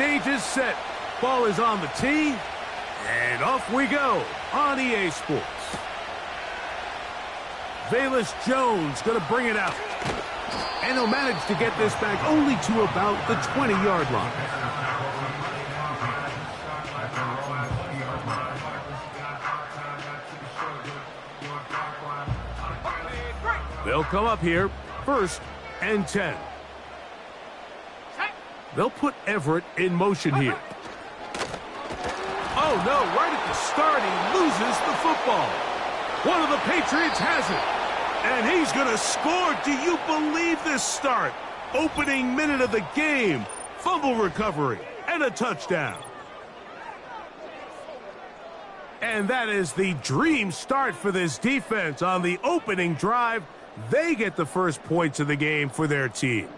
stage is set. Ball is on the tee, and off we go on EA Sports. Velus Jones going to bring it out. And he'll manage to get this back only to about the 20-yard line. They'll come up here, 1st and 10. They'll put Everett in motion here. Oh, no, right at the start, he loses the football. One of the Patriots has it, and he's going to score. Do you believe this start? Opening minute of the game, fumble recovery, and a touchdown. And that is the dream start for this defense on the opening drive. They get the first points of the game for their team.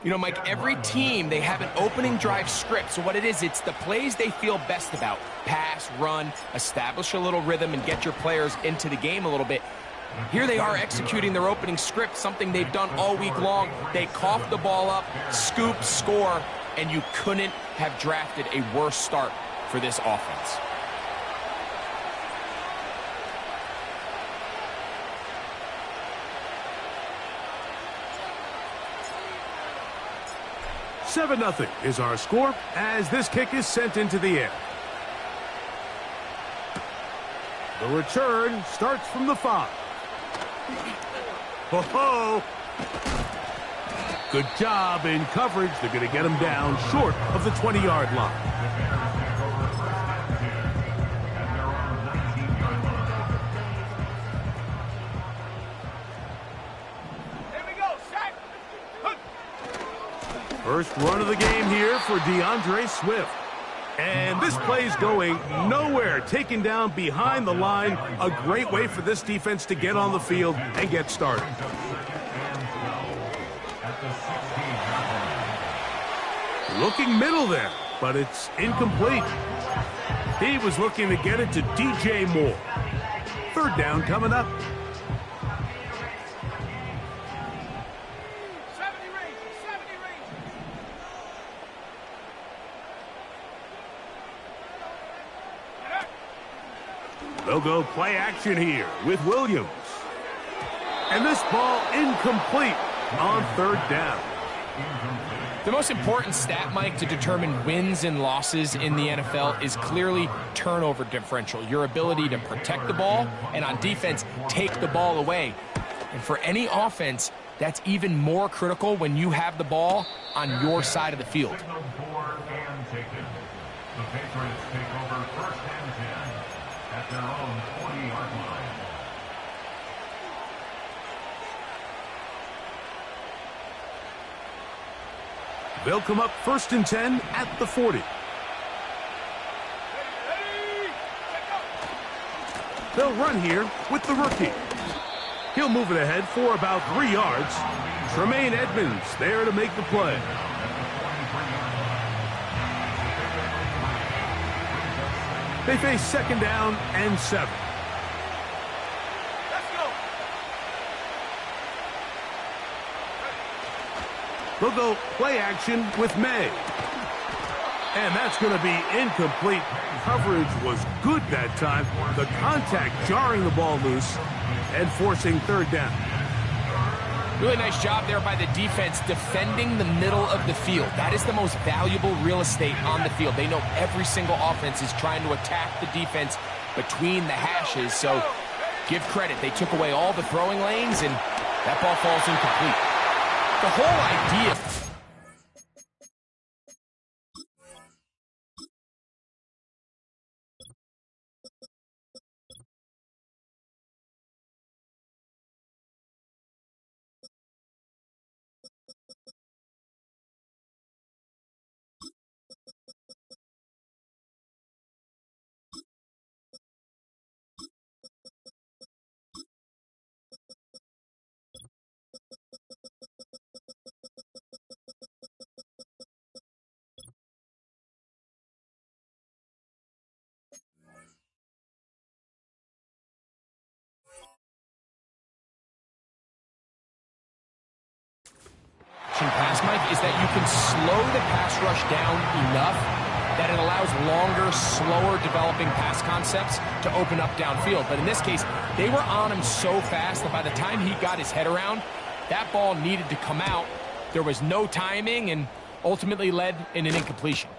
You know, Mike, every team, they have an opening drive script. So what it is, it's the plays they feel best about. Pass, run, establish a little rhythm, and get your players into the game a little bit. Here they are executing their opening script, something they've done all week long. They cough the ball up, scoop, score, and you couldn't have drafted a worse start for this offense. Seven 0 is our score as this kick is sent into the air. The return starts from the 5. Ho-ho! Good job in coverage. They're going to get him down short of the 20-yard line. First run of the game here for DeAndre Swift. And this play's going nowhere. Taken down behind the line. A great way for this defense to get on the field and get started. Looking middle there, but it's incomplete. He was looking to get it to DJ Moore. 3rd down coming up. They'll go play action here with Williams. And this ball incomplete on 3rd down. The most important stat, Mike, to determine wins and losses in the NFL is clearly turnover differential. Your ability to protect the ball and on defense, take the ball away. And for any offense, that's even more critical when you have the ball on your side of the field. The Patriots take over 1st and 10 at their own 40-yard line. They'll come up 1st and 10 at the 40. They'll run here with the rookie. He'll move it ahead for about 3 yards. Tremaine Edmonds there to make the play. They face 2nd down and 7. Let's go. They'll go play action with May. And that's going to be incomplete. Coverage was good that time. The contact jarring the ball loose and forcing 3rd down. Really nice job there by the defense defending the middle of the field. That is the most valuable real estate on the field. They know every single offense is trying to attack the defense between the hashes. So give credit. They took away all the throwing lanes, and that ball falls incomplete. The whole idea play-action pass, Mike, is that you can slow the pass rush down enough that it allows longer, slower developing pass concepts to open up downfield. But in this case, they were on him so fast that by the time he got his head around, that ball needed to come out. There was no timing and ultimately led in an incompletion.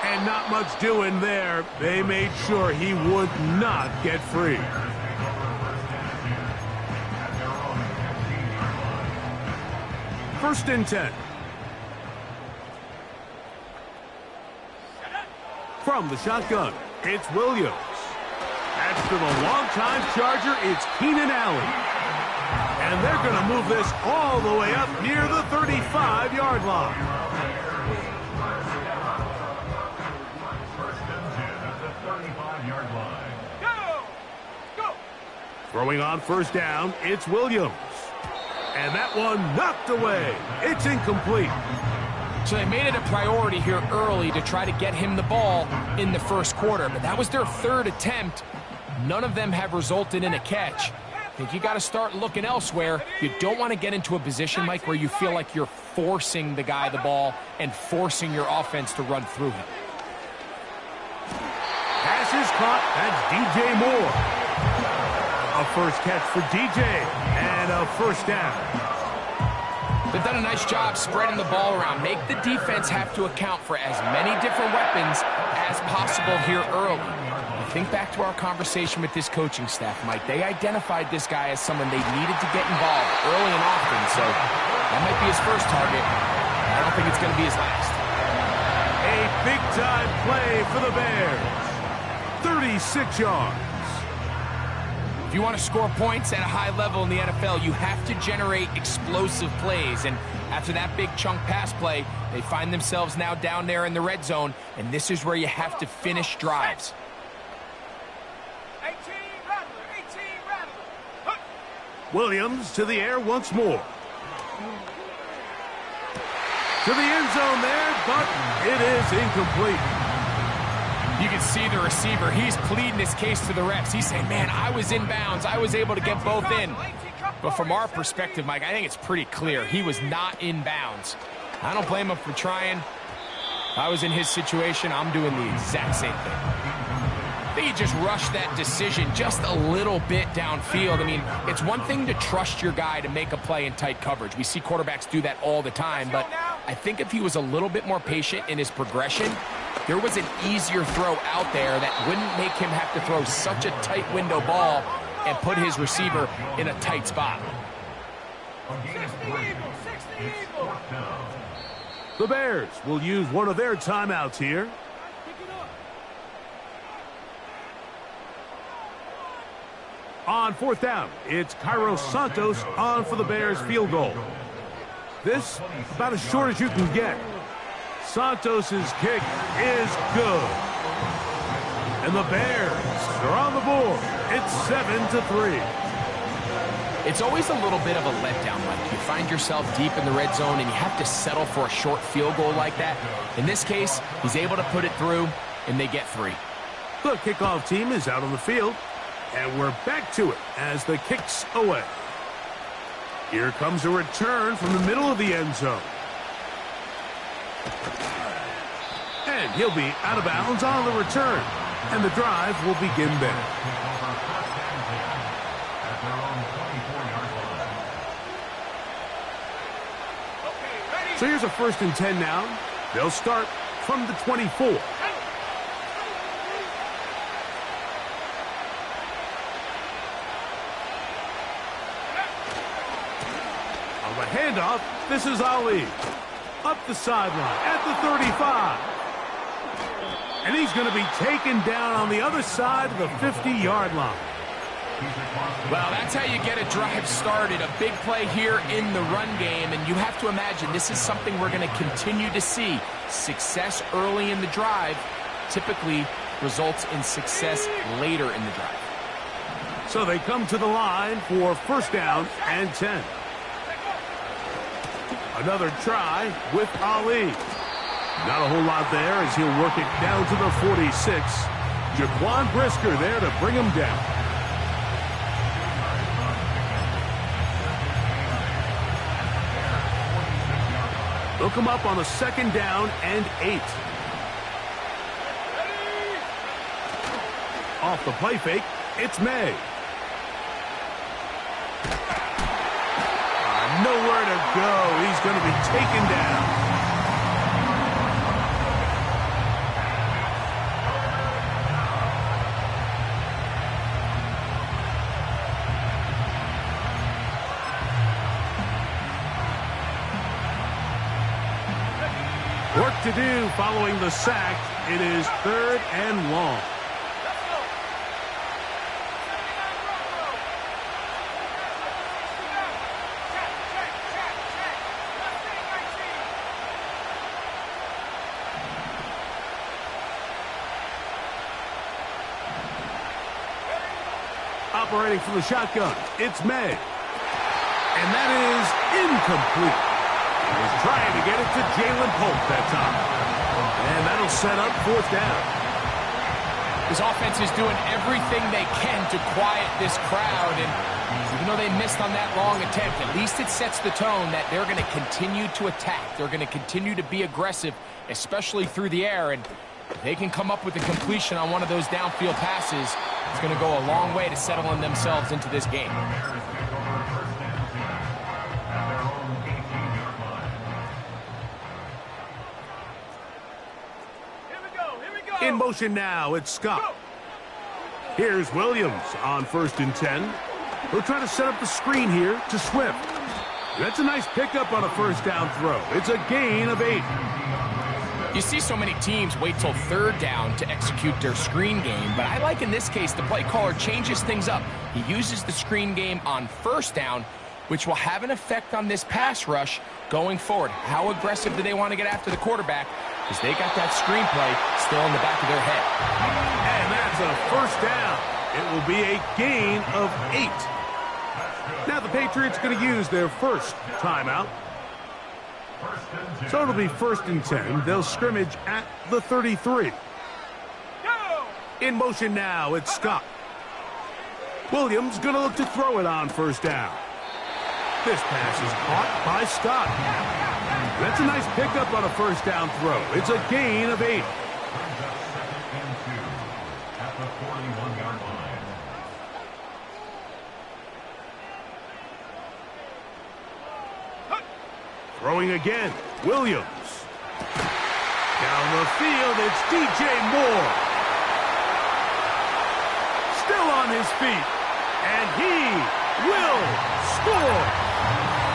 And not much doing there. They made sure he would not get free. First and 10. From the shotgun, it's Williams. That's to the longtime Charger, it's Keenan Allen. And they're going to move this all the way up near the 35-yard line. Throwing on first down, it's Williams. And that one knocked away. It's incomplete. So they made it a priority here early to try to get him the ball in the first quarter. But that was their third attempt. None of them have resulted in a catch. I think you got to start looking elsewhere. You don't want to get into a position, Mike, where you feel like you're forcing the guy the ball and forcing your offense to run through him. Pass is caught. That's DJ Moore. A first catch for DJ and a first down. They've done a nice job spreading the ball around. Make the defense have to account for as many different weapons as possible here early. Think back to our conversation with this coaching staff, Mike. They identified this guy as someone they needed to get involved early and often, so that might be his first target. I don't think it's going to be his last. A big-time play for the Bears. 36 yards. If you want to score points at a high level in the NFL, you have to generate explosive plays. And after that big chunk pass play, they find themselves now down there in the red zone, and this is where you have to finish drives. Williams to the air once more. To the end zone there, but it is incomplete. You can see the receiver. He's pleading his case to the refs. He's saying, man, I was in bounds. I was able to get both in. But from our perspective, Mike, I think it's pretty clear. He was not in bounds. I don't blame him for trying. If I was in his situation, I'm doing the exact same thing. I think he just rushed that decision just a little bit downfield. I mean, it's one thing to trust your guy to make a play in tight coverage. We see quarterbacks do that all the time, but I think if he was a little bit more patient in his progression, there was an easier throw out there that wouldn't make him have to throw such a tight window ball and put his receiver in a tight spot. The Bears will use one of their timeouts here. On fourth down, it's Cairo Santos on for the Bears field goal. This about as short as you can get. Santos's kick is good. And the Bears are on the board. It's 7-3. It's always a little bit of a letdown, Mike. You find yourself deep in the red zone and you have to settle for a short field goal like that. In this case, he's able to put it through and they get 3. The kickoff team is out on the field. And we're back to it as the kick's away. Here comes a return from the middle of the end zone. And he'll be out of bounds on the return. And the drive will begin there. So here's a 1st and 10 now. They'll start from the 24. A handoff. This is Ali. Up the sideline at the 35. And he's going to be taken down on the other side of the 50-yard line. Well, that's how you get a drive started. A big play here in the run game. And you have to imagine this is something we're going to continue to see. Success early in the drive typically results in success later in the drive. So they come to the line for 1st down and 10. Another try with Ali. Not a whole lot there as he'll work it down to the 46. Jaquan Brisker there to bring him down. They'll come up on a 2nd down and 8. Off the play fake, it's May. Nowhere to go. He's going to be taken down. Work to do following the sack. It is 3rd and long. Operating from the shotgun, it's May. And that is incomplete. He was trying to get it to Jalen Polk that time. And that'll set up 4th down. This offense is doing everything they can to quiet this crowd. And even though they missed on that long attempt, at least it sets the tone that they're going to continue to attack. They're going to continue to be aggressive, especially through the air. And if they can come up with a completion on one of those downfield passes, it's going to go a long way to settling themselves into this game. In motion now, it's Scott. Here's Williams on 1st and 10. We're trying to set up the screen here to Swift. That's a nice pickup on a 1st down throw. It's a gain of 8. You see so many teams wait till 3rd down to execute their screen game, but I like in this case the play caller changes things up. He uses the screen game on 1st down, which will have an effect on this pass rush going forward. How aggressive do they want to get after the quarterback? Because they got that screenplay still in the back of their head. And that's a 1st down. It will be a gain of 8. Now the Patriots going to use their 1st timeout. So it'll be 1st and 10. They'll scrimmage at the 33. In motion now, it's Scott. Williams going to look to throw it on 1st down. This pass is caught by Scott. That's a nice pickup on a 1st down throw. It's a gain of 8. Throwing again, Williams. Down the field, it's DJ Moore. Still on his feet, and he will score.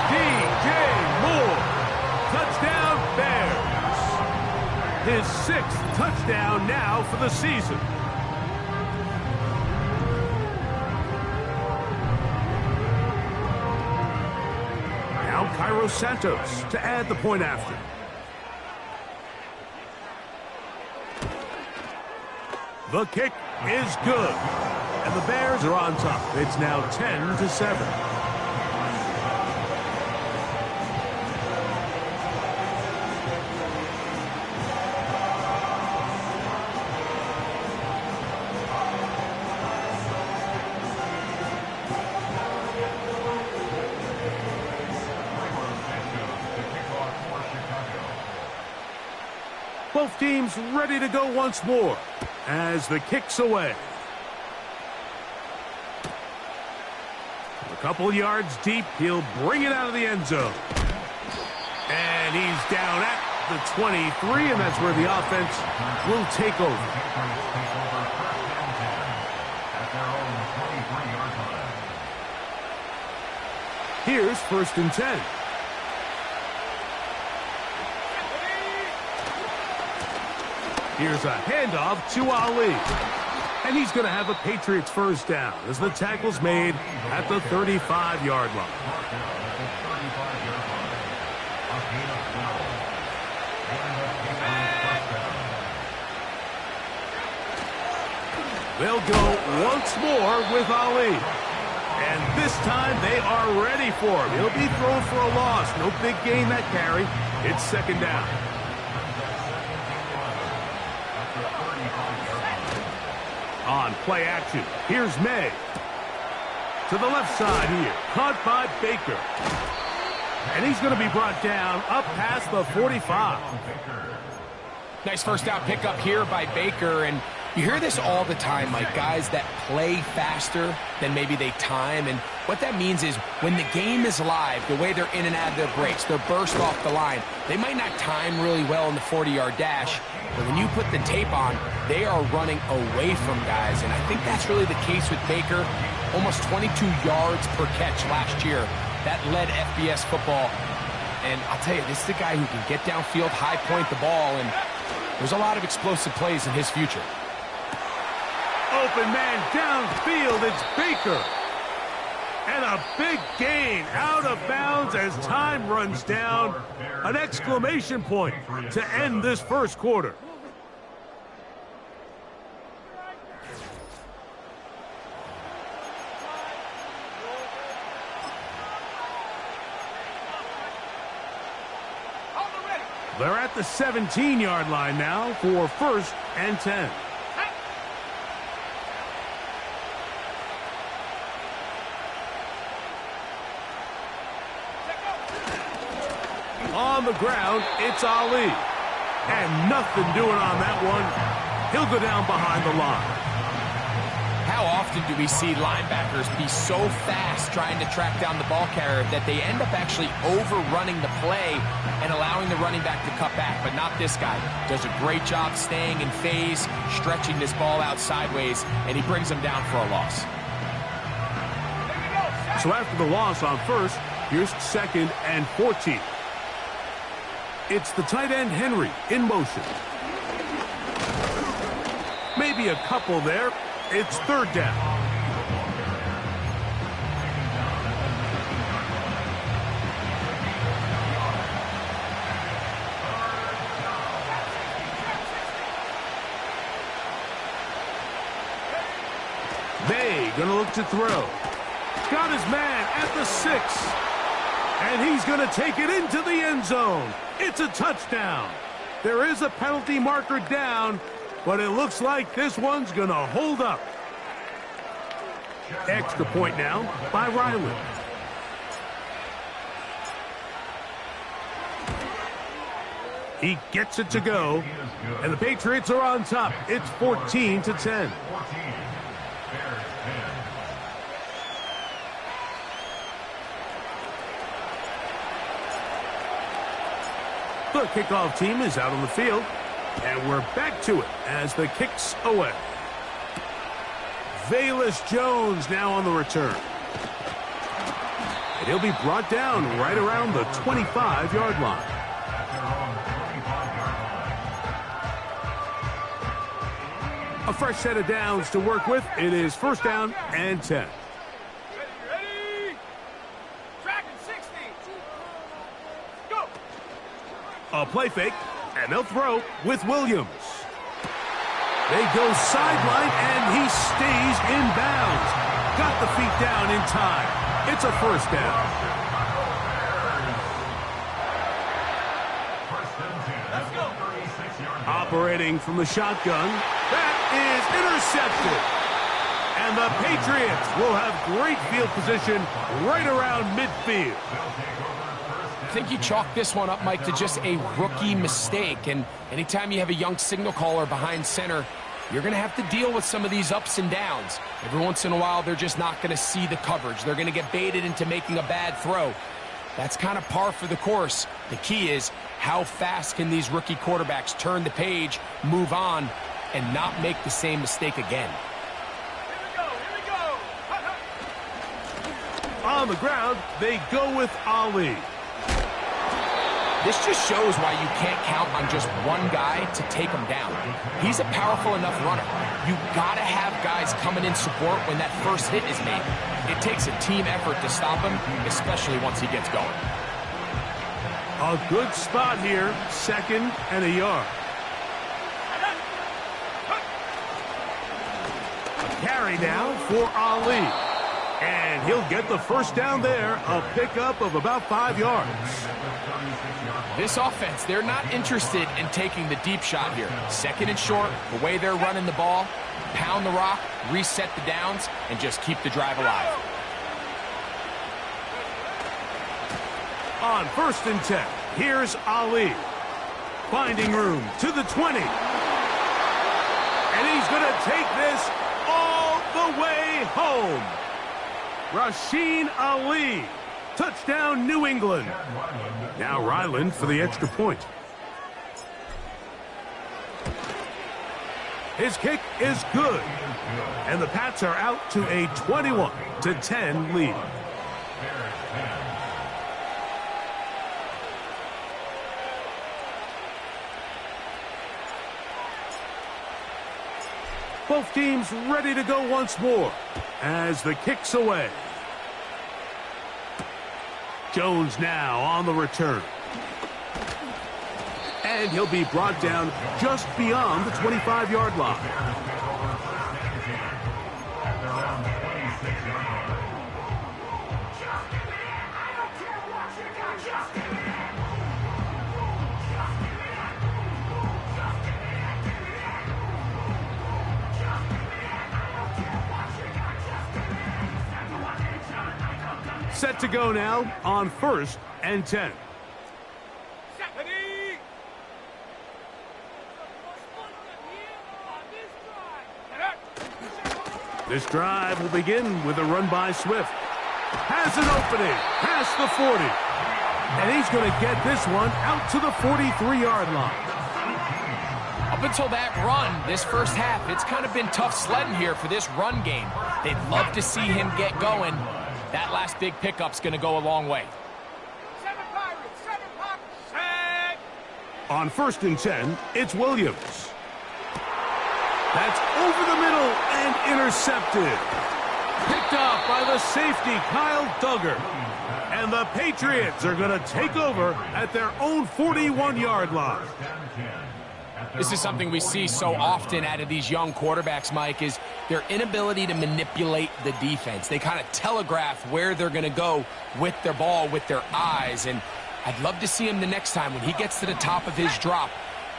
DJ Moore, touchdown Bears. His 6th touchdown now for the season. Cairo Santos to add the point after. The kick is good. And the Bears are on top. It's now 10-7. Both teams ready to go once more as the kick's away. A couple yards deep, he'll bring it out of the end zone. And he's down at the 23, and that's where the offense will take over. Here's 1st and 10. Here's a handoff to Ali. And he's going to have a Patriots 1st down as the tackle's made at the 35-yard line. They'll go once more with Ali. And this time they are ready for him. He'll be thrown for a loss. No big gain that carry. It's 2nd down. On play action, here's May. To the left side here, caught by Baker. And he's going to be brought down up past the 45. Nice first down pickup here by Baker, and you hear this all the time, like guys that play faster than maybe they time, and what that means is when the game is live, the way they're in and out of their breaks, they're burst off the line, they might not time really well in the 40-yard dash, but when you put the tape on, they are running away from guys, and I think that's really the case with Baker. Almost 22 yards per catch last year. That led FBS football, and I'll tell you, this is the guy who can get downfield, high point the ball, and there's a lot of explosive plays in his future. Open man downfield, it's Baker. And a big gain out of bounds as time runs down. An exclamation point to end this first quarter. They're at the 17-yard line now for 1st and 10. On the ground, it's Ali. And nothing doing on that one. He'll go down behind the line. How often do we see linebackers be so fast trying to track down the ball carrier that they end up actually overrunning the play and allowing the running back to cut back, but not this guy. Does a great job staying in phase, stretching this ball out sideways, and he brings them down for a loss. So after the loss on 1st, here's 2nd and 14. It's the tight end Henry in motion. Maybe a couple there. It's 3rd down. May gonna look to throw. Got his man at the 6. And he's gonna take it into the end zone. It's a touchdown. There is a penalty marker down, but it looks like this one's going to hold up. Extra point now by Riley. He gets it to go, and the Patriots are on top. It's 14-10. The kickoff team is out on the field, and we're back to it as the kick's away. Velus Jones now on the return. And he'll be brought down right around the 25-yard line. A fresh set of downs to work with. It is 1st down and 10. A play fake, and they'll throw with Williams. They go sideline, and he stays in bounds. Got the feet down in time. It's a 1st down. Operating from the shotgun. That is intercepted. And the Patriots will have great field position right around midfield. I think you chalk this one up, Mike, to just a rookie mistake. And anytime you have a young signal caller behind center, you're going to have to deal with some of these ups and downs. Every once in a while, they're just not going to see the coverage. They're going to get baited into making a bad throw. That's kind of par for the course. The key is how fast can these rookie quarterbacks turn the page, move on, and not make the same mistake again. On the ground, they go with Ali. This just shows why you can't count on just one guy to take him down. He's a powerful enough runner. You got to have guys coming in support when that first hit is made. It takes a team effort to stop him, especially once he gets going. A good spot here, 2nd and a yard. A carry now for Ali. And he'll get the 1st down there, a pickup of about 5 yards. This offense, they're not interested in taking the deep shot here. 2nd and short, the way they're running the ball, pound the rock, reset the downs, and just keep the drive alive. On 1st and 10, here's Ali. Finding room to the 20. And he's going to take this all the way home. Rasheen Ali. Touchdown, New England. Now Ryland for the extra point. His kick is good. And the Pats are out to a 21-10 lead. Both teams ready to go once more as the kick's away. Jones now on the return. And he'll be brought down just beyond the 25-yard line. Set to go now on 1st and 10. This drive will begin with a run by Swift. Has an opening past the 40. And he's going to get this one out to the 43-yard line. Up until that run, this first half, it's kind of been tough sledding here for this run game. They'd love to see him get going. That last big pickup's going to go a long way. On 1st and 10, it's Williams. That's over the middle and intercepted. Picked up by the safety, Kyle Duggar. And the Patriots are going to take over at their own 41-yard line. This is something we see so often out of these young quarterbacks, Mike, is their inability to manipulate the defense. They kind of telegraph where they're going to go with their ball, with their eyes. And I'd love to see him the next time when he gets to the top of his drop.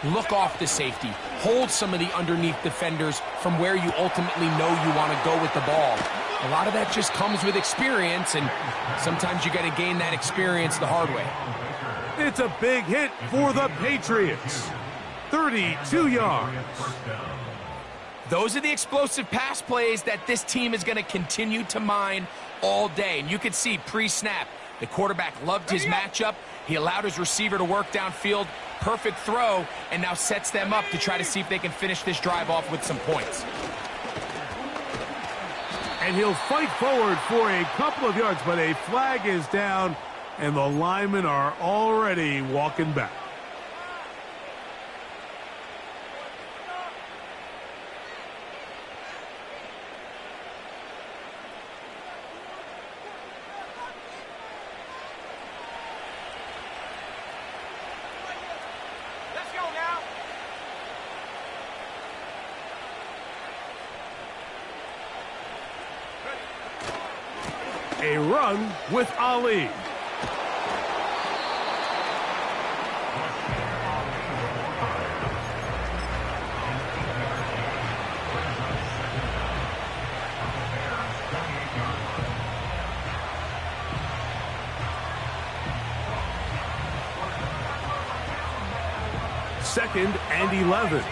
Look off the safety. Hold some of the underneath defenders from where you ultimately know you want to go with the ball. A lot of that just comes with experience, and sometimes you got to gain that experience the hard way. It's a big hit for the Patriots. 32 yards. Those are the explosive pass plays that this team is going to continue to mine all day. And you can see pre-snap, the quarterback loved his matchup. He allowed his receiver to work downfield. Perfect throw, and now sets them up to try to see if they can finish this drive off with some points. And he'll fight forward for a couple of yards, but a flag is down, and the linemen are already walking back. A run with Ali. Second and 11.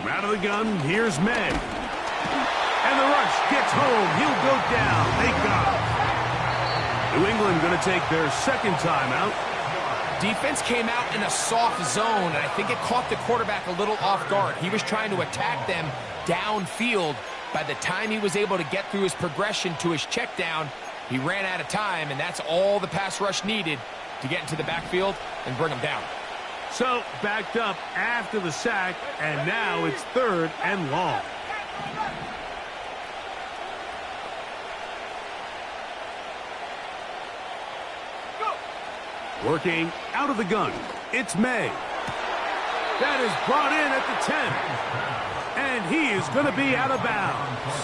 Out of the gun, here's May. And the rush gets home. He'll go down. They got him. New England going to take their second timeout. Defense came out in a soft zone, and I think it caught the quarterback a little off guard. He was trying to attack them downfield. By the time he was able to get through his progression to his check down, he ran out of time, and that's all the pass rush needed to get into the backfield and bring him down. So, backed up after the sack, and now it's 3rd and long. Working out of the gun, it's May. That is brought in at the 10. And he is going to be out of bounds.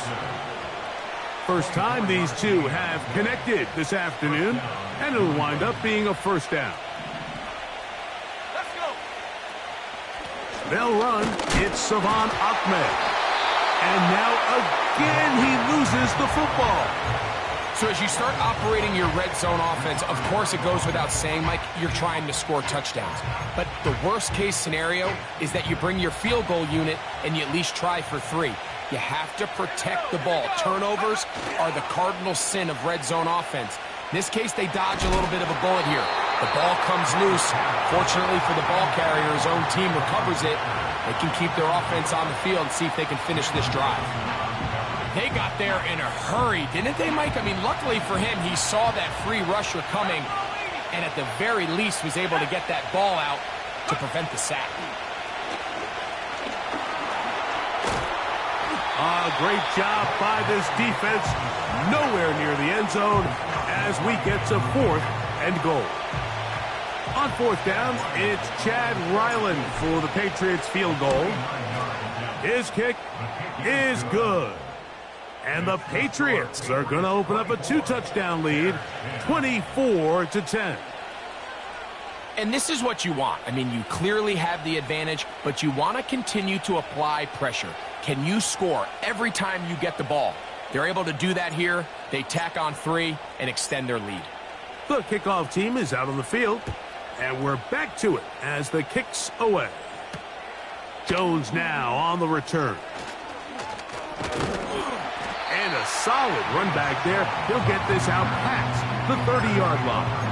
First time these two have connected this afternoon, and it'll wind up being a first down. Let's go. They'll run. It's Savon Ahmed. And now again he loses the football. So as you start operating your red zone offense, of course it goes without saying, Mike, you're trying to score touchdowns. But the worst case scenario is that you bring your field goal unit and you at least try for 3. You have to protect the ball. Turnovers are the cardinal sin of red zone offense. In this case, they dodge a little bit of a bullet here. The ball comes loose. Fortunately for the ball carrier, his own team recovers it. They can keep their offense on the field and see if they can finish this drive. They got there in a hurry, didn't they, Mike? I mean, luckily for him, he saw that free rusher coming and at the very least was able to get that ball out to prevent the sack. Great job by this defense. Nowhere near the end zone as we get to 4th and goal. On 4th down, it's Chad Ryland for the Patriots field goal. His kick is good. And the Patriots are going to open up a 2-touchdown lead, 24-10. And this is what you want. I mean, you clearly have the advantage, but you want to continue to apply pressure. Can you score every time you get the ball? They're able to do that here. They tack on 3 and extend their lead. The kickoff team is out on the field, and we're back to it as the kick's away. Jones now on the return. And a solid run back there. He'll get this out past the 30-yard line.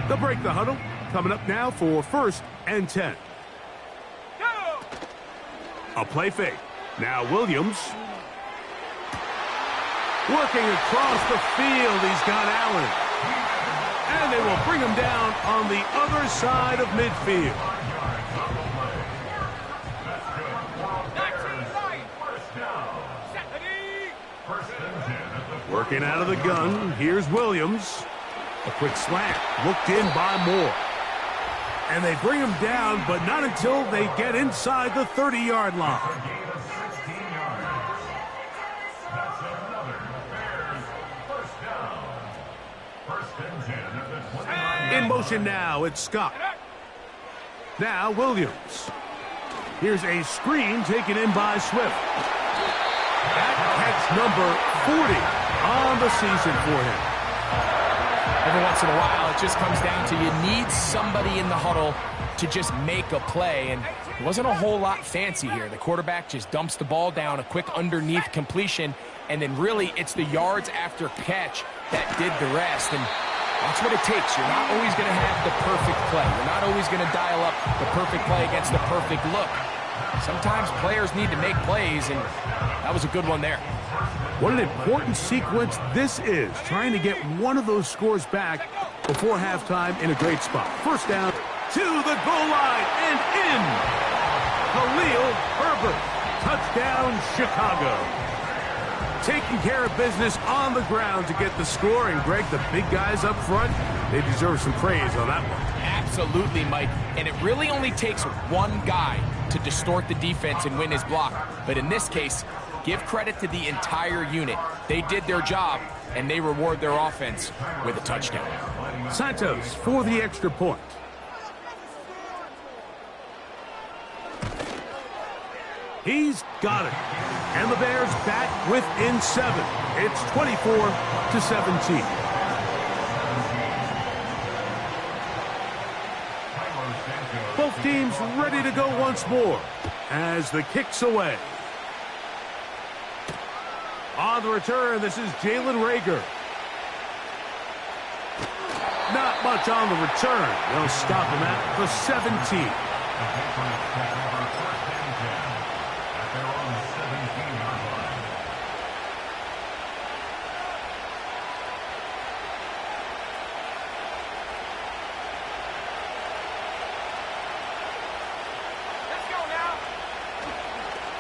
They'll break the huddle. Coming up now for 1st and 10. Go! A play fake. Now Williams. Working across the field, he's got Allen. And they will bring him down on the other side of midfield. Working out of the gun, here's Williams. A quick slant, looked in by Moore. And they bring him down, but not until they get inside the 30-yard line. In motion now, it's Scott. Now Williams. Here's a screen taken in by Swift. That catch number 40 on the season for him. Every once in a while, it just comes down to you need somebody in the huddle to just make a play, and it wasn't a whole lot fancy here. The quarterback just dumps the ball down, a quick underneath completion, and then really it's the yards after catch that did the rest, and that's what it takes. You're not always going to have the perfect play. You're not always going to dial up the perfect play against the perfect look. Sometimes players need to make plays, and that was a good one there. What an important sequence this is, trying to get one of those scores back before halftime in a great spot. First down to the goal line and in. Khalil Herbert, touchdown Chicago. Taking care of business on the ground to get the score, and Greg, the big guys up front, they deserve some praise on that one. Absolutely, Mike, and it really only takes one guy to distort the defense and win his block, but in this case, give credit to the entire unit. They did their job, and they reward their offense with a touchdown. Santos for the extra point. He's got it. And the Bears back within 7. It's 24-17. Both teams ready to go once more as the kick's away. On the return, this is Jalen Reagor. Not much on the return. They'll stop him at the 17.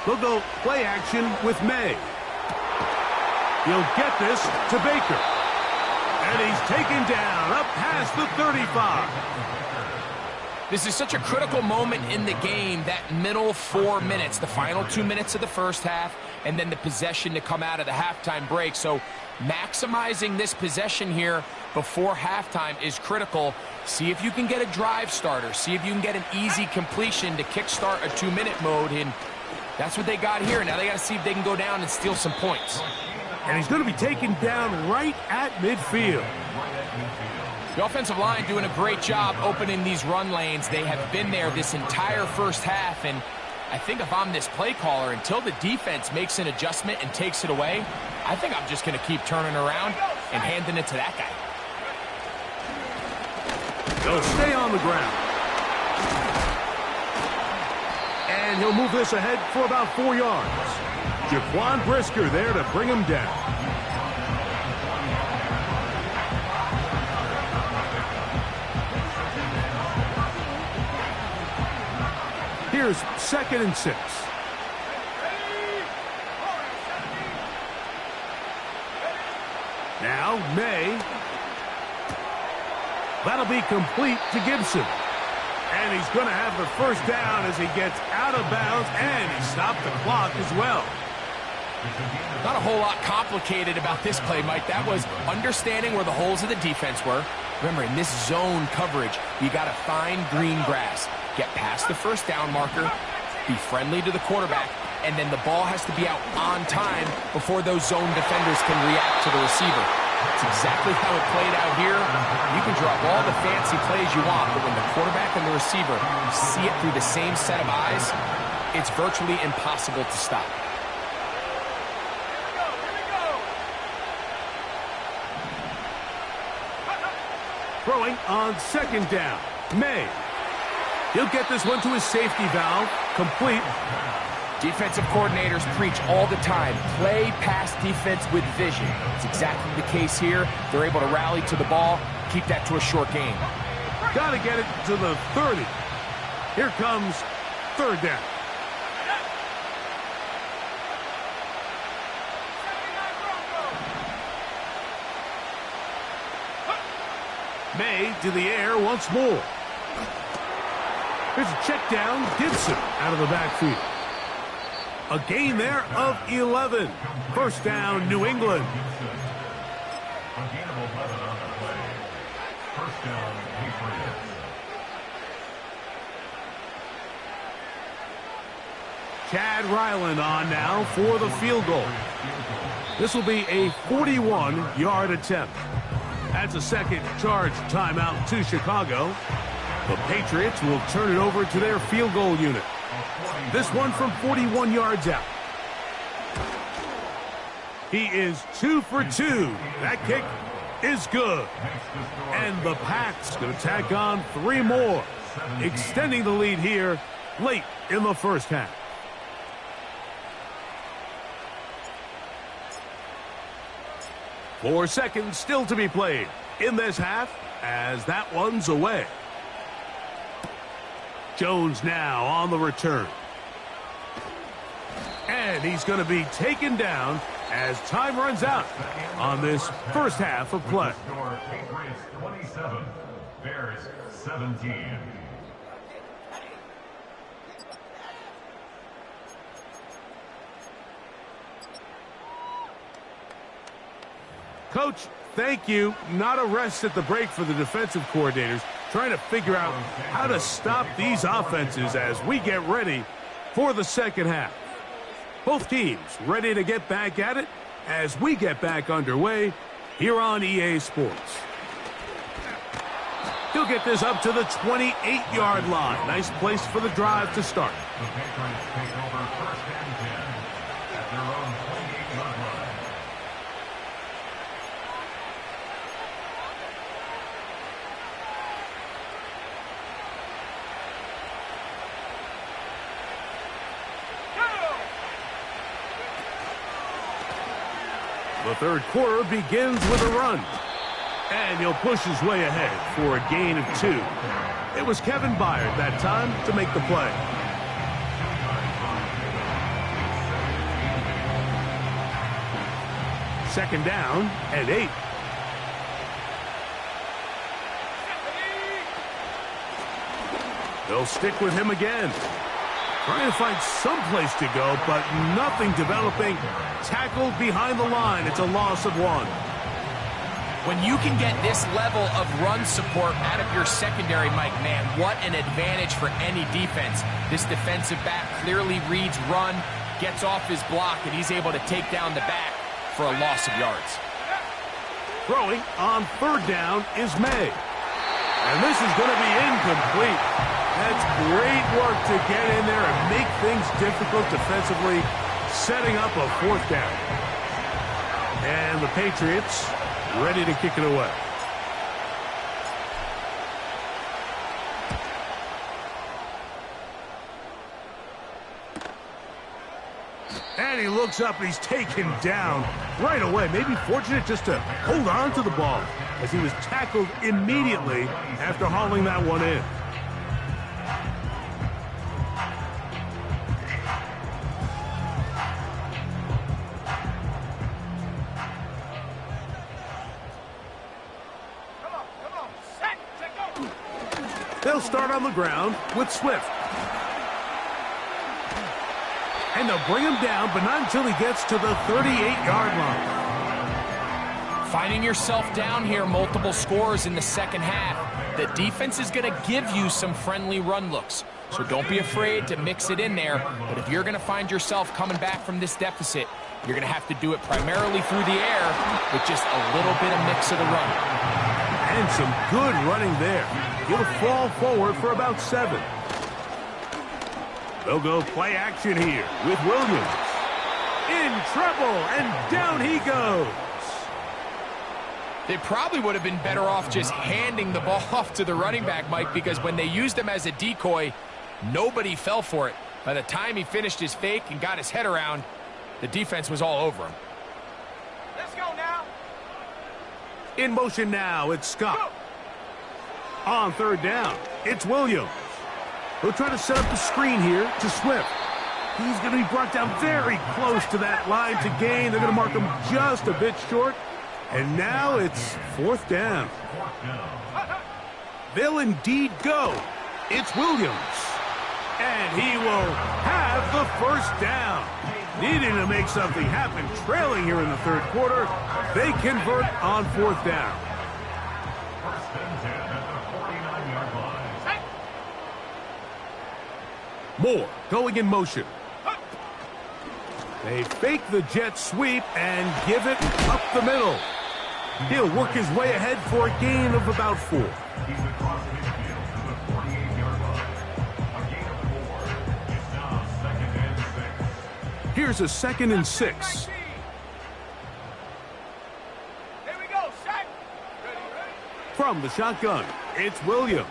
They'll go play action with May. He'll get this to Baker. And he's taken down up past the 35. This is such a critical moment in the game, that middle 4 minutes, the final 2 minutes of the first half, and then the possession to come out of the halftime break. So maximizing this possession here before halftime is critical. See if you can get a drive starter. See if you can get an easy completion to kickstart a 2-minute mode, and that's what they got here. Now they got to see if they can go down and steal some points. And he's going to be taken down right at midfield. The offensive line doing a great job opening these run lanes. They have been there this entire first half, and I think if I'm this play caller, until the defense makes an adjustment and takes it away, I think I'm just going to keep turning around and handing it to that guy. They'll stay on the ground. And he'll move this ahead for about 4 yards. Jaquan Brisker there to bring him down. Here's 2nd and 6. Now, May. That'll be complete to Gibson. And he's going to have the first down as he gets out of bounds, and he stopped the clock as well. Not a whole lot complicated about this play, Mike. That was understanding where the holes of the defense were. Remember, in this zone coverage, you got to find green grass. Get past the first down marker, be friendly to the quarterback, and then the ball has to be out on time before those zone defenders can react to the receiver. That's exactly how it played out here. You can draw all the fancy plays you want, but when the quarterback and the receiver see it through the same set of eyes, it's virtually impossible to stop. Throwing on 2nd down. May. He'll get this one to his safety valve. Complete. Defensive coordinators preach all the time, play pass defense with vision. It's exactly the case here. They're able to rally to the ball, keep that to a short game. Got to get it to the 30. Here comes 3rd down. May to the air once more. Here's a check down. Gibson out of the backfield. A gain there of 11. First down, New England. A gain of 11 on the play. First down, Patriots. Chad Ryland on now for the field goal. This will be a 41-yard attempt. That's a second charge timeout to Chicago. The Patriots will turn it over to their field goal unit. This one from 41 yards out. He is 2 for 2. That kick is good. And the Pats going to tack on 3 more, extending the lead here late in the first half. Four seconds still to be played in this half as that one's away. Jones now on the return. And he's going to be taken down as time runs out on this first half of play. Patriots 27, Bears 17. Coach, thank you. Not a rest at the break for the defensive coordinators, trying to figure out how to stop these offenses as we get ready for the second half. Both teams ready to get back at it as we get back underway here on EA Sports. He'll get this up to the 28-yard line. Nice place for the drive to start. The Patriots take over first and 10 at their own 28-yard line. The third quarter begins with a run. And he'll push his way ahead for a gain of 2. It was Kevin Byard that time to make the play. Second down and 8. They'll stick with him again. Trying to find some place to go, but nothing developing. Tackled behind the line. It's a loss of 1. When you can get this level of run support out of your secondary, Mike, man, what an advantage for any defense. This defensive back clearly reads run, gets off his block, and he's able to take down the back for a loss of yards. Throwing on 3rd down is May. And this is going to be incomplete. That's great work to get in there and make things difficult defensively, setting up a 4th down. And the Patriots ready to kick it away. And he looks up, and he's taken down right away. Maybe fortunate just to hold on to the ball as he was tackled immediately after hauling that one in. They'll start on the ground with Swift. And they'll bring him down, but not until he gets to the 38-yard line. Finding yourself down here, multiple scores in the second half. The defense is going to give you some friendly run looks. So don't be afraid to mix it in there. But if you're going to find yourself coming back from this deficit, you're going to have to do it primarily through the air with just a little bit of mix of the run. And some good running there. He'll fall forward for about 7. They'll go play action here with Williams. In trouble, and down he goes. They probably would have been better off just handing the ball off to the running back, Mike, because when they used him as a decoy, nobody fell for it. By the time he finished his fake and got his head around, the defense was all over him. Let's go now. In motion now, it's Scott. On 3rd down, it's Williams. He'll try to set up the screen here to Swift. He's going to be brought down very close to that line to gain. They're going to mark him just a bit short. And now it's 4th down. They'll indeed go. It's Williams. And he will have the 1st down. Needing to make something happen, trailing here in the 3rd quarter. They convert on 4th down. Moore going in motion. They fake the jet sweep and give it up the middle. He'll work his way ahead for a gain of about 4. He's across midfield to the 48-yard line. A gain of 4. It's now 2nd and 6. Here's a 2nd and 6. Here we go, set. Ready. From the shotgun, it's Williams.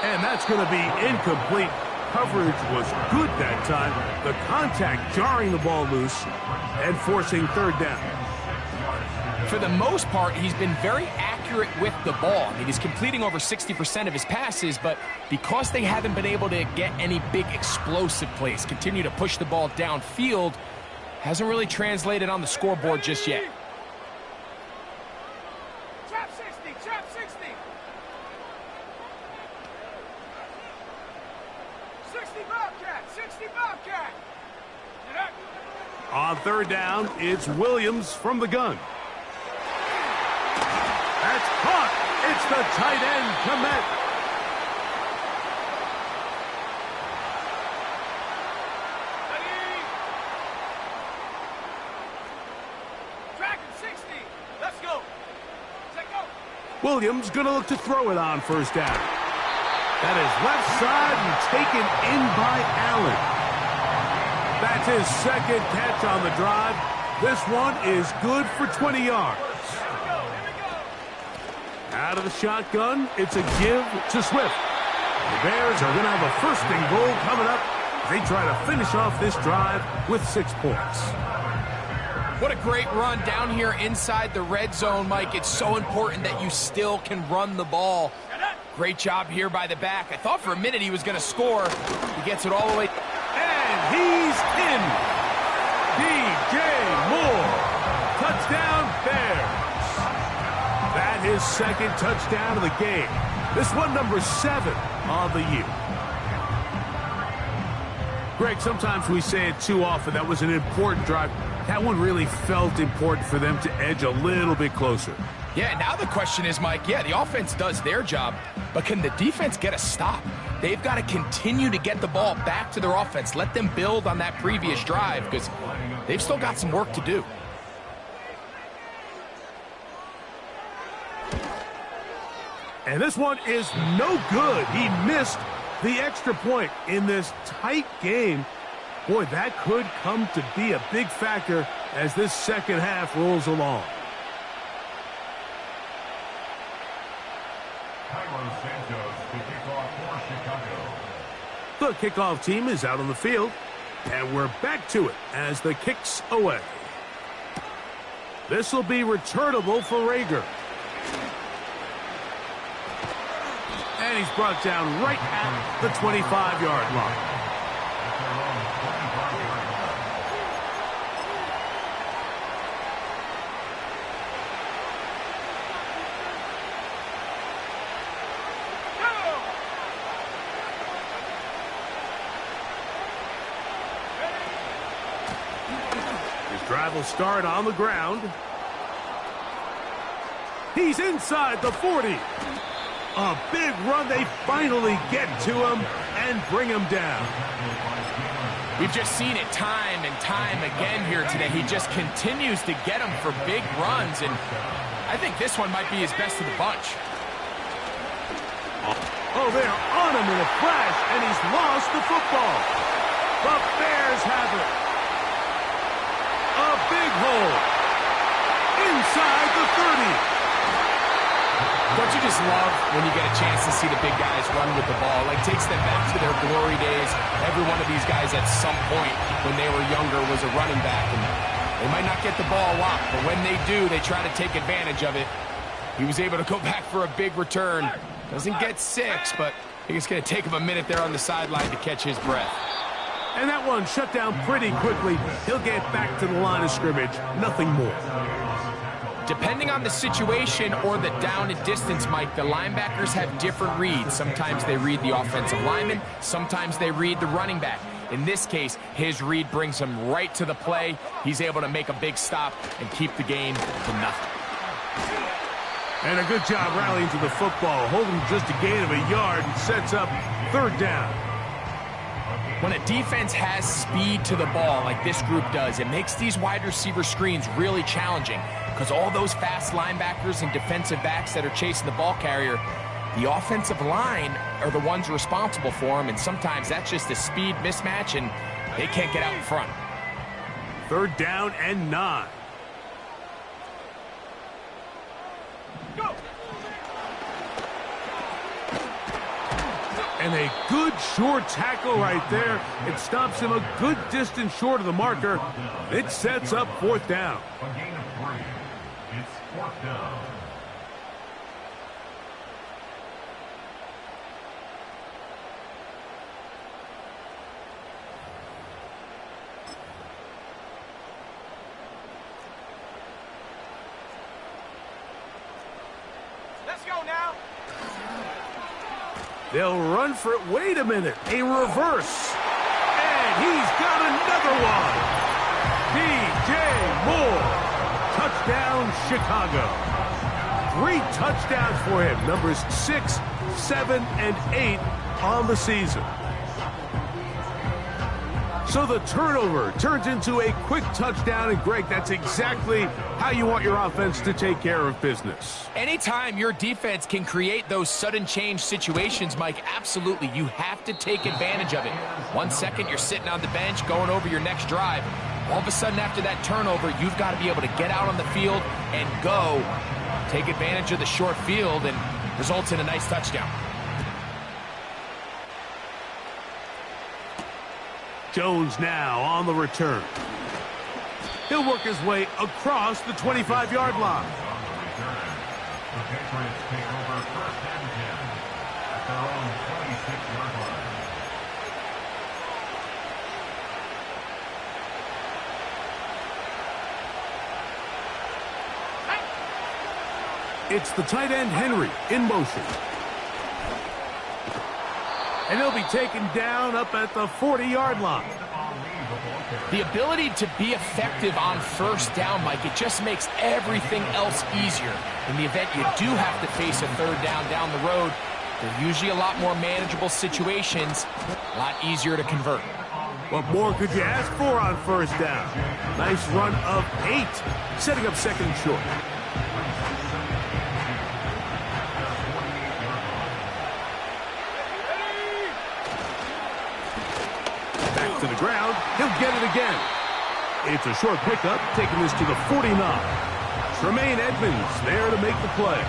And that's going to be incomplete. Coverage was good that time. The contact jarring the ball loose and forcing 3rd down. For the most part, he's been very accurate with the ball. I mean, he's completing over 60% of his passes, but because they haven't been able to get any big explosive plays, continue to push the ball downfield, hasn't really translated on the scoreboard just yet. Trap 60, trap 60. 60 Bobcat, 60 Bobcat. On 3rd down, it's Williams from the gun. That's caught. It's the tight end, Komet. Tracking 60. Let's go. Set go. Williams going to look to throw it on 1st down. That is left side and taken in by Allen. That's his 2nd catch on the drive. This one is good for 20 yards. Out of the shotgun, it's a give to Swift. The Bears are going to have a 1st and goal coming up. They try to finish off this drive with 6 points. What a great run down here inside the red zone, Mike. It's so important that you still can run the ball. Great job here by the back. I thought for a minute he was going to score. He gets it all the way. And he's in. DJ Moore. Touchdown, Bears. That is 2nd touchdown of the game. This one number 7 on the year. Greg, sometimes we say it too often. That was an important drive. That one really felt important for them to edge a little bit closer. Yeah, now the question is, Mike, yeah, the offense does their job, but can the defense get a stop? They've got to continue to get the ball back to their offense. Let them build on that previous drive because they've still got some work to do. And this one is no good. He missed the extra point in this tight game. Boy, that could come to be a big factor as this second half rolls along. The kickoff team is out on the field, and we're back to it as the kick's away. This will be returnable for Rager. And he's brought down right at the 25-yard line. Drive will start on the ground. He's inside the 40. A big run. They finally get to him and bring him down. We've just seen it time and time again here today. He just continues to get them for big runs, and I think this one might be his best of the bunch. Oh, they're on him in a flash, and he's lost the football. The Bears have it. A big hole inside the 30. Don't you just love when you get a chance to see the big guys run with the ball? Like, takes them back to their glory days. Every one of these guys at some point when they were younger was a running back. And they might not get the ball a lot, but when they do, they try to take advantage of it. He was able to go back for a big return. Doesn't get 6, but I think it's going to take him a minute there on the sideline to catch his breath. And that one shut down pretty quickly. He'll get back to the line of scrimmage. Nothing more. Depending on the situation or the down and distance, Mike, the linebackers have different reads. Sometimes they read the offensive lineman. Sometimes they read the running back. In this case, his read brings him right to the play. He's able to make a big stop and keep the game to nothing. And a good job rallying to the football. Holding just a gain of a yard and sets up third down. When a defense has speed to the ball like this group does, it makes these wide receiver screens really challenging because all those fast linebackers and defensive backs that are chasing the ball carrier, the offensive line are the ones responsible for them, and sometimes that's just a speed mismatch, and they can't get out in front. Third down and 9. Go! And a good short tackle right there. It stops him a good distance short of the marker. It sets up fourth down. A gain of 3. It's fourth down. Let's go now. They'll run for it. Wait a minute. A reverse. And he's got another one. DJ Moore. Touchdown, Chicago. 3 touchdowns for him. Numbers 6, 7, and 8 on the season. So the turnover turns into a quick touchdown, and Greg, that's exactly how you want your offense to take care of business. Anytime your defense can create those sudden change situations, Mike, absolutely, you have to take advantage of it. 1 second, you're sitting on the bench, going over your next drive. All of a sudden, after that turnover, you've got to be able to get out on the field and go. Take advantage of the short field, and results in a nice touchdown. Jones now on the return. He'll work his way across the 25-yard line. The Patriots take over first and 10 at their own 26-yard line. It's the tight end Henry in motion. And he'll be taken down up at the 40-yard line. The ability to be effective on first down, Mike, it just makes everything else easier. In the event you do have to face a third down the road, they're usually a lot more manageable situations, a lot easier to convert. What more could you ask for on first down? Nice run of 8, setting up second and short. Back to the ground. He'll get it again. It's a short pickup, taking this to the 49. Tremaine Edmonds there to make the play.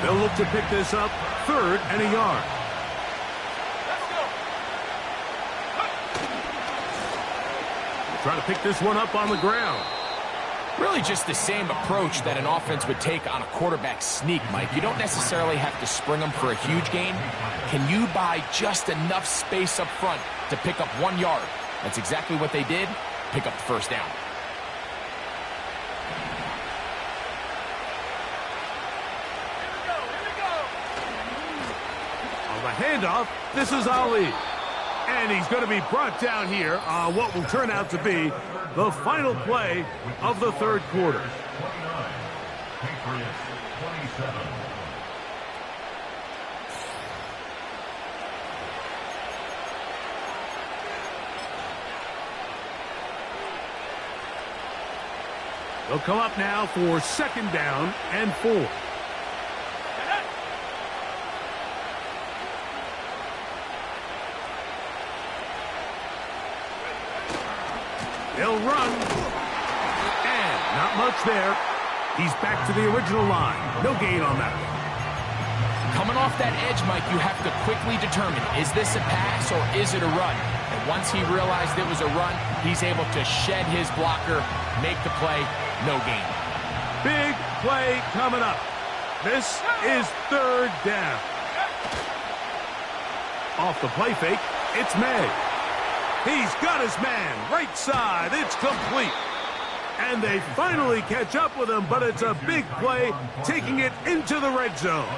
They'll look to pick this up, 3rd and a yard. Trying to pick this one up on the ground. Really just the same approach that an offense would take on a quarterback sneak, Mike. You don't necessarily have to spring them for a huge gain. Can you buy just enough space up front to pick up 1 yard? That's exactly what they did. Pick up the first down. On the handoff, this is Ali. And he's going to be brought down here on what will turn out to be the final play of the third quarter. Patriots 27. They'll come up now for 2nd down and 4. They'll run. And not much there. He's back to the original line. No gain on that one. Coming off that edge, Mike, you have to quickly determine, is this a pass or is it a run? And once he realized it was a run, he's able to shed his blocker, make the play, no gain. Big play coming up. This is 3rd down. Off the play fake, it's May. He's got his man, right side, it's complete. And they finally catch up with him, but it's a big play, taking it into the red zone.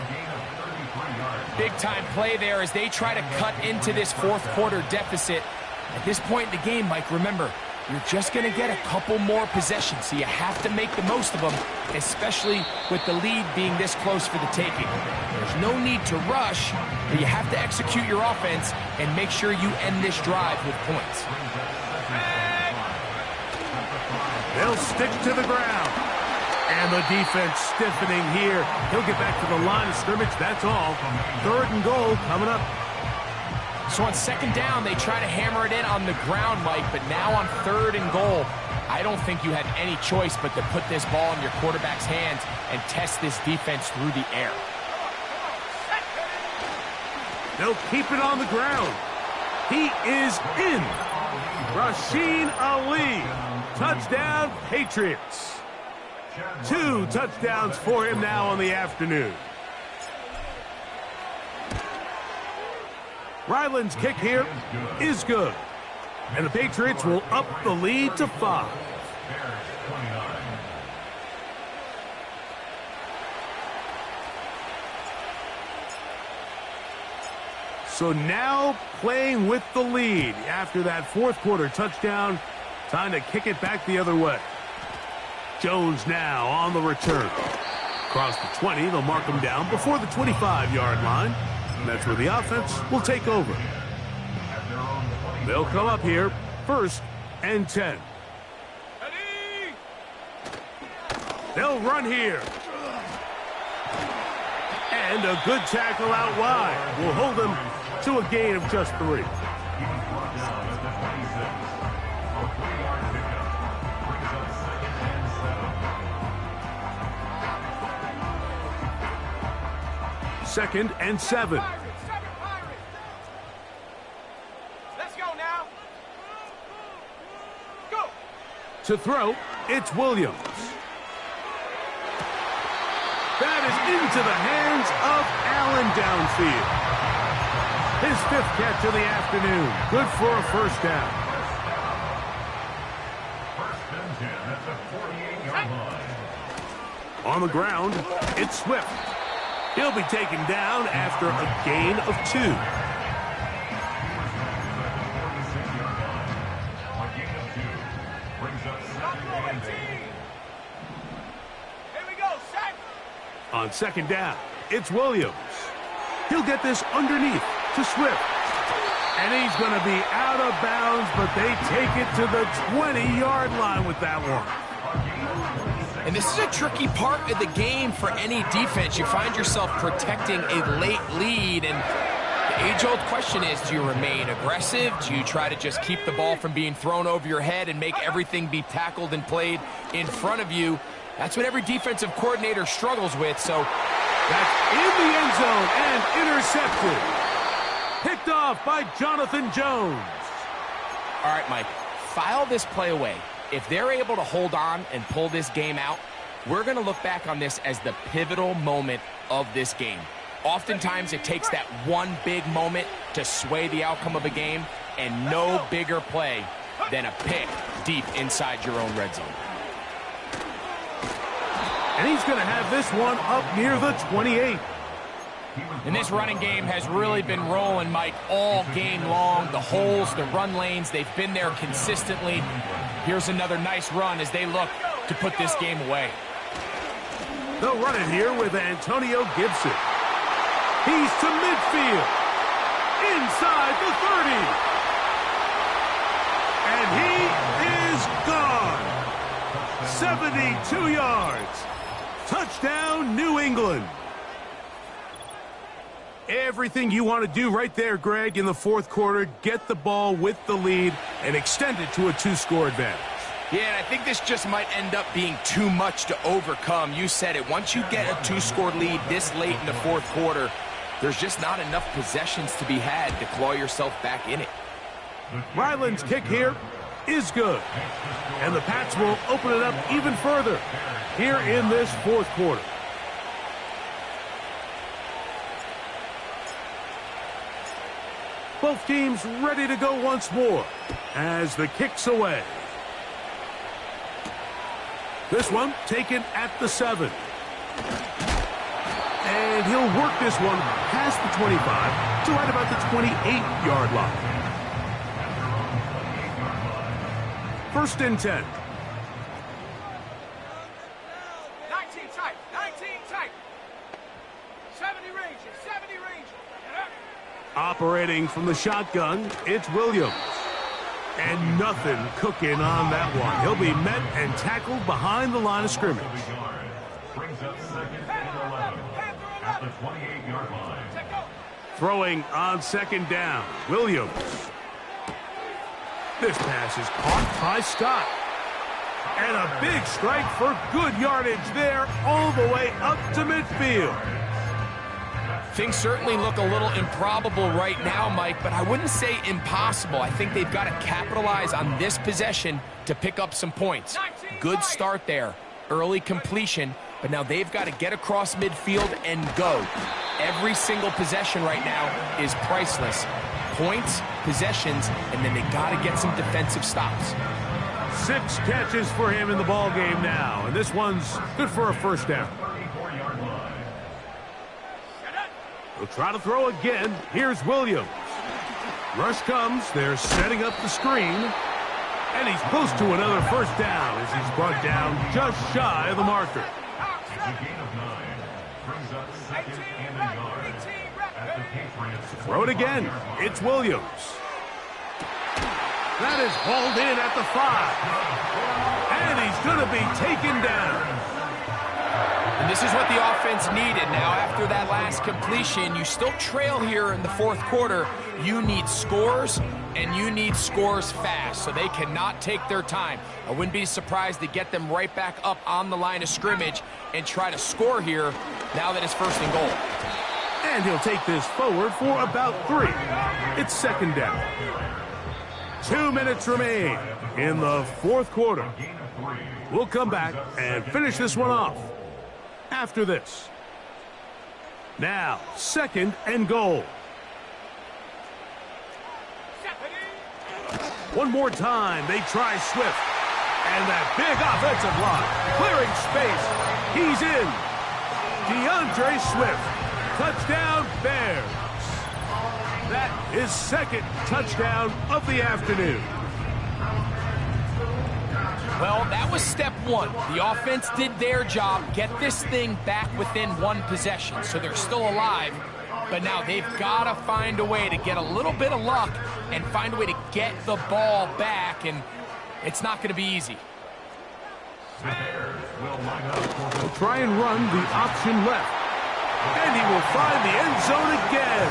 Big-time play there as they try to cut into this 4th quarter deficit. At this point in the game, Mike, remember, you're just going to get a couple more possessions, so you have to make the most of them, especially with the lead being this close for the taking. There's no need to rush, but you have to execute your offense and make sure you end this drive with points. They'll stick to the ground. And the defense stiffening here. He'll get back to the line of scrimmage, that's all. 3rd and goal coming up. So on 2nd down, they try to hammer it in on the ground, Mike, but now on 3rd and goal, I don't think you had any choice but to put this ball in your quarterback's hands and test this defense through the air. They'll keep it on the ground. He is in. Rasheen Ali. Touchdown, Patriots. 2 touchdowns for him now on the afternoon. Ryland's kick here is good. And the Patriots will up the lead to 5. So now playing with the lead after that 4th quarter touchdown. Time to kick it back the other way. Jones now on the return. Across the 20, they'll mark him down before the 25-yard line. And that's where the offense will take over. They'll come up here, 1st and 10. They'll run here. And a good tackle out wide will hold them to a gain of just 3. Second and 7. Let's go now. Go. To throw, it's Williams. That is into the hands of Allen downfield. His 5th catch of the afternoon. Good for a 1st down. 1st and 10 at the 48-yard line. On the ground, it's Swift. He'll be taken down after a gain of 2. Here we go, set. On second down, it's Williams. He'll get this underneath to Swift. And he's going to be out of bounds, but they take it to the 20-yard line with that one. And this is a tricky part of the game for any defense. You find yourself protecting a late lead, and the age-old question is, do you remain aggressive? Do you try to just keep the ball from being thrown over your head and make everything be tackled and played in front of you? That's what every defensive coordinator struggles with, so that's in the end zone and intercepted. Picked off by Jonathan Jones. All right, Mike, file this play away. If they're able to hold on and pull this game out, we're going to look back on this as the pivotal moment of this game. Oftentimes, it takes that one big moment to sway the outcome of a game, and no bigger play than a pick deep inside your own red zone. And he's going to have this one up near the 28. And this running game has really been rolling, Mike, all game long. The holes, the run lanes, they've been there consistently. Here's another nice run as they look to put this game away. They'll run it here with Antonio Gibson. He's to midfield. Inside the 30. And he is gone. 72 yards. Touchdown, New England. Everything you want to do right there, Greg, in the fourth quarter. Get the ball with the lead and extend it to a 2-score advantage. Yeah, and I think this just might end up being too much to overcome. You said it. Once you get a 2-score lead this late in the fourth quarter, there's just not enough possessions to be had to claw yourself back in it. Ryland's kick here is good. And the Pats will open it up even further here in this fourth quarter. Both teams ready to go once more as the kick's away. This one taken at the 7. And he'll work this one past the 25 to right about the 28-yard line. 1st and 10. 19 tight, 19 tight. 70 range, 70 range. Operating from the shotgun, it's Williams. And nothing cooking on that one. He'll be met and tackled behind the line of scrimmage. Brings up 2nd and 11 at the 28-yard line. Throwing on 2nd down, Williams. This pass is caught by Scott. And a big strike for good yardage there all the way up to midfield. Things certainly look a little improbable right now, Mike, but I wouldn't say impossible. I think they've got to capitalize on this possession to pick up some points. Good start there. Early completion, but now they've got to get across midfield and go. Every single possession right now is priceless. Points, possessions, and then they got to get some defensive stops. 6 catches for him in the ball game now, and this one's good for a 1st down. He'll try to throw again. Here's Williams. Rush comes. They're setting up the screen. And he's close to another 1st down as he's brought down just shy of the marker. It's a gain of 9. Brings up 2nd and a yard at the Patriots. Throw it again. It's Williams. That is hauled in at the 5. And he's going to be taken down. And this is what the offense needed. Now, after that last completion, you still trail here in the fourth quarter. You need scores, and you need scores fast, so they cannot take their time. I wouldn't be surprised to get them right back up on the line of scrimmage and try to score here now that it's 1st and goal. And he'll take this forward for about 3. It's 2nd down. 2 minutes remain in the fourth quarter. We'll come back and finish this one off after this. Now, 2nd and goal. One more time, they try Swift. And that big offensive line, clearing space. He's in. DeAndre Swift Touchdown, Bears. That is second touchdown of the afternoon. Well, that was step one. The offense did their job, get this thing back within one possession, so they're still alive. But now they've got to find a way to get a little bit of luck and find a way to get the ball back, and it's not going to be easy. He'll try and run the option left. And he will find the end zone again.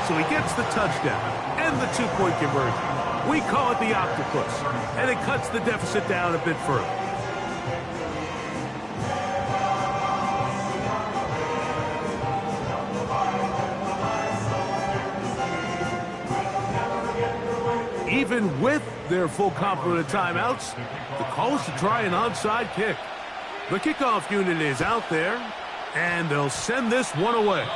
So he gets the touchdown and the two-point conversion. We call it the octopus, and it cuts the deficit down a bit further. Even with their full complement of timeouts, the call is to try an onside kick. The kickoff unit is out there, and they'll send this one away.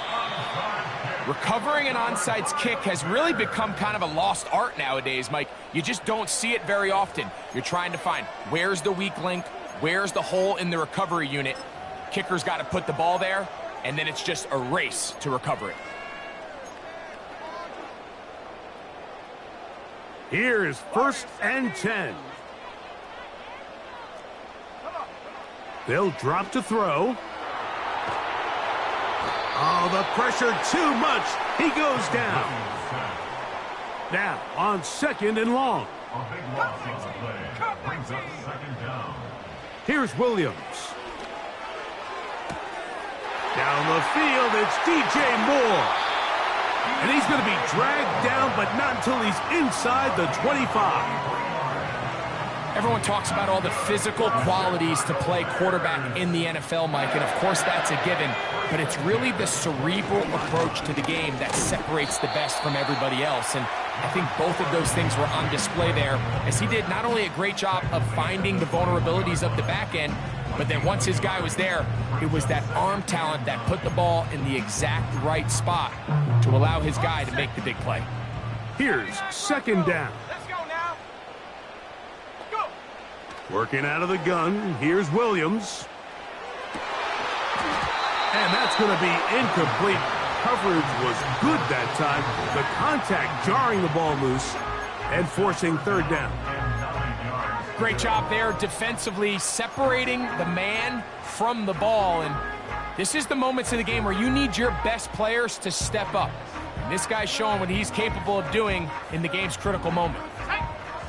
Recovering an onside kick has really become kind of a lost art nowadays, Mike. You just don't see it very often. You're trying to find where's the weak link, where's the hole in the recovery unit. Kicker's got to put the ball there, and then it's just a race to recover it. Here's 1st and 10. They'll drop to throw. Oh, the pressure too much. He goes down. Now on 2nd and long. A big loss on the play. Brings up 2nd down. Here's Williams. Down the field, it's DJ Moore. And he's going to be dragged down, but not until he's inside the 25. Everyone talks about all the physical qualities to play quarterback in the NFL, Mike, and of course that's a given, but it's really the cerebral approach to the game that separates the best from everybody else, and I think both of those things were on display there, as he did not only a great job of finding the vulnerabilities of the back end, but then once his guy was there, it was that arm talent that put the ball in the exact right spot to allow his guy to make the big play. Here's 2nd down. Let's go now. Go. Working out of the gun, here's Williams. And that's going to be incomplete. Coverage was good that time. The contact jarring the ball loose and forcing 3rd down. Great job there defensively, separating the man from the ball. And this is the moments of the game where you need your best players to step up. And this guy's showing what he's capable of doing in the game's critical moment.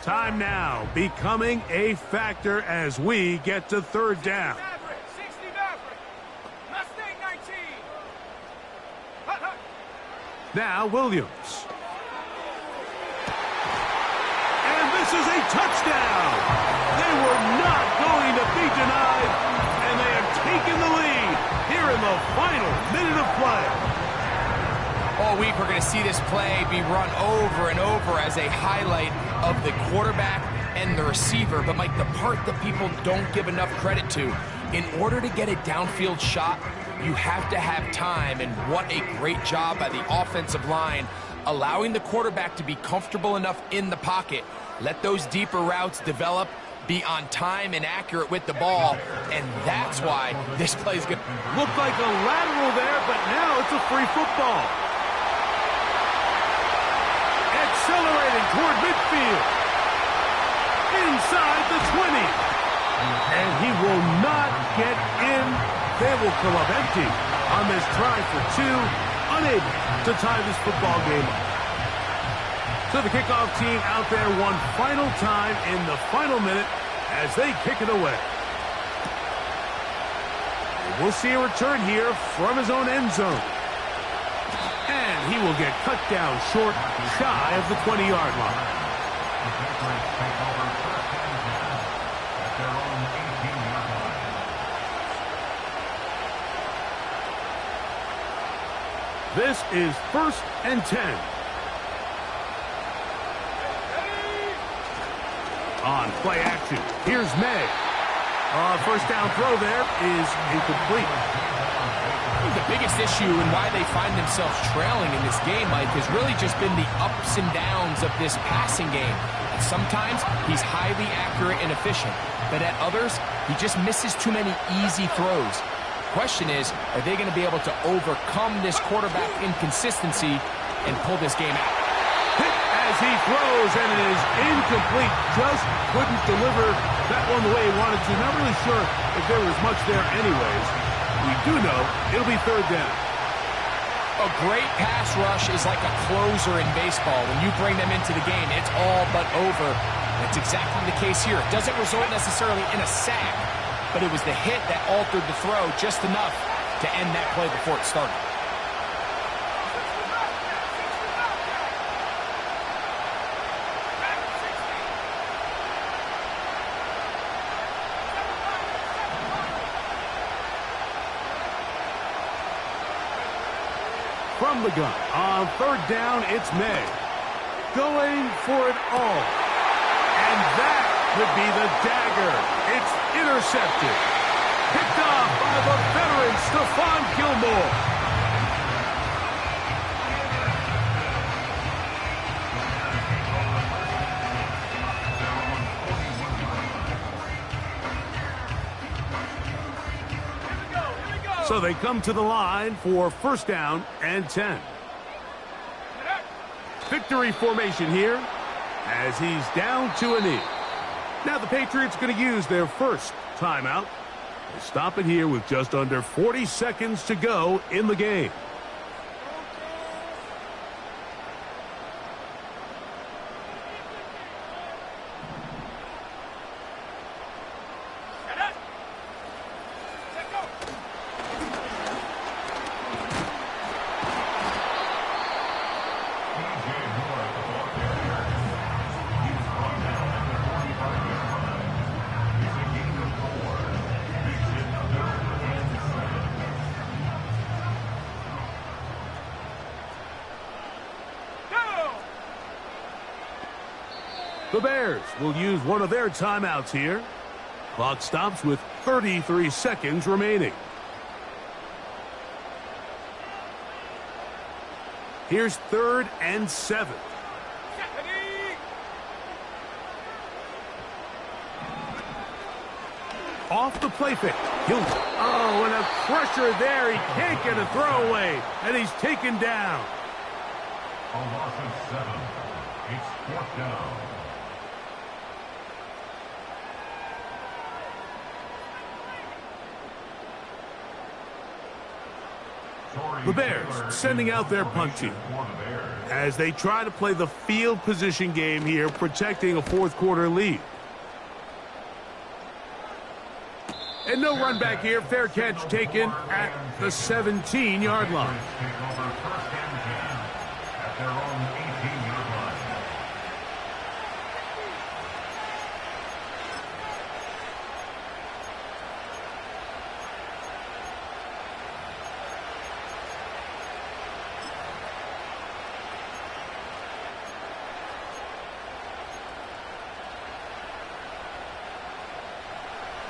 Time now becoming a factor as we get to 3rd down. 60 Maverick. Mustang 19. Hut, hut. Now Williams. And this is a touchdown. They were not going to be denied, and they have taken the lead here in the final minute of play. All week we're going to see this play be run over and over as a highlight of the quarterback and the receiver. But, Mike, the part that people don't give enough credit to, in order to get a downfield shot, you have to have time. And what a great job by the offensive line, allowing the quarterback to be comfortable enough in the pocket, let those deeper routes develop, be on time and accurate with the ball, and that's why this play is good. Looked like a lateral there, but now it's a free football. Accelerating toward midfield. Inside the 20. And he will not get in. They will come up empty on this try for 2. Unable to tie this football game up. So the kickoff team out there one final time in the final minute as they kick it away. And we'll see a return here from his own end zone. And he will get cut down short, shy of the 20-yard line. The Patriots take over 1st and 10 at their own 18-yard line. This is 1st and 10. On play action, here's May. First down throw there is incomplete. The biggest issue and why they find themselves trailing in this game, Mike, has really just been the ups and downs of this passing game. And sometimes he's highly accurate and efficient, but at others, he just misses too many easy throws. question is, are they going to be able to overcome this quarterback inconsistency and pull this game out? Hit as he throws, and it is incomplete. Just couldn't deliver that one the way he wanted to. Not really sure if there was much there anyways. We do know it'll be third down. A great pass rush is like a closer in baseball. When you bring them into the game, it's all but over. That's exactly the case here. It doesn't result necessarily in a sack, but it was the hit that altered the throw just enough to end that play before it started. From the gun, on third down, it's May. Going for it all. And that could be the dagger. It's intercepted. Picked off by the veteran, Stephon Gilmore. So they come to the line for first down and 10. Victory formation here as he's down to a knee. Now the Patriots going to use their first timeout. They stop it here with just under 40 seconds to go in the game. The Bears will use one of their timeouts here. Clock stops with 33 seconds remaining. Here's third and 7. Off the play fake. Oh, and a pressure there. He can't get a throwaway, and he's taken down. A loss of 7. It's fourth down. The Bears sending out their punt team as they try to play the field position game here, protecting a fourth quarter lead. And no run back here. Fair catch taken at the 17-yard line.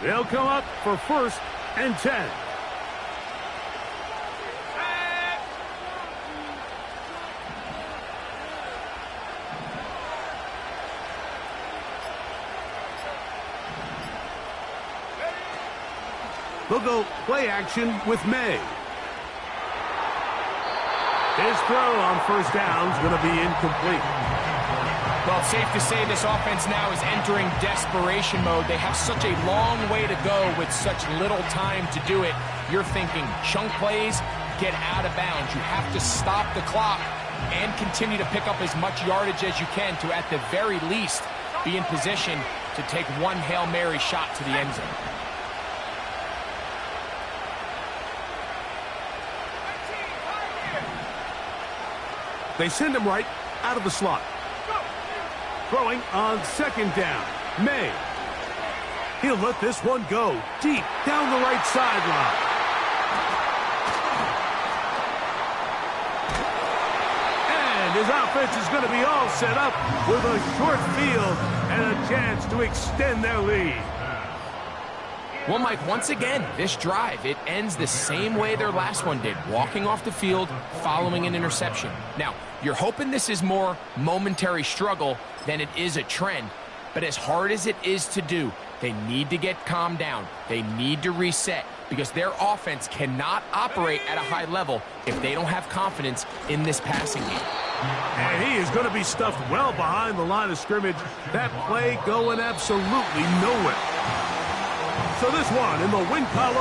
They'll come up for first and 10. They'll go play action with May. His throw on first down is going to be incomplete. Well, it's safe to say this offense now is entering desperation mode. They have such a long way to go with such little time to do it. You're thinking chunk plays, get out of bounds. You have to stop the clock and continue to pick up as much yardage as you can to, at the very least, be in position to take one Hail Mary shot to the end zone. They send him right out of the slot. Throwing on second down. May. He'll let this one go deep down the right sideline. And his offense is going to be all set up with a short field and a chance to extend their lead. Well, Mike, once again, this drive, it ends the same way their last one did, walking off the field, following an interception. Now, you're hoping this is more momentary struggle than it is a trend, but as hard as it is to do, they need to get calmed down. They need to reset. because their offense cannot operate at a high level if they don't have confidence in this passing game. And he is going to be stuffed well behind the line of scrimmage. That play going absolutely nowhere. So this one in the win column.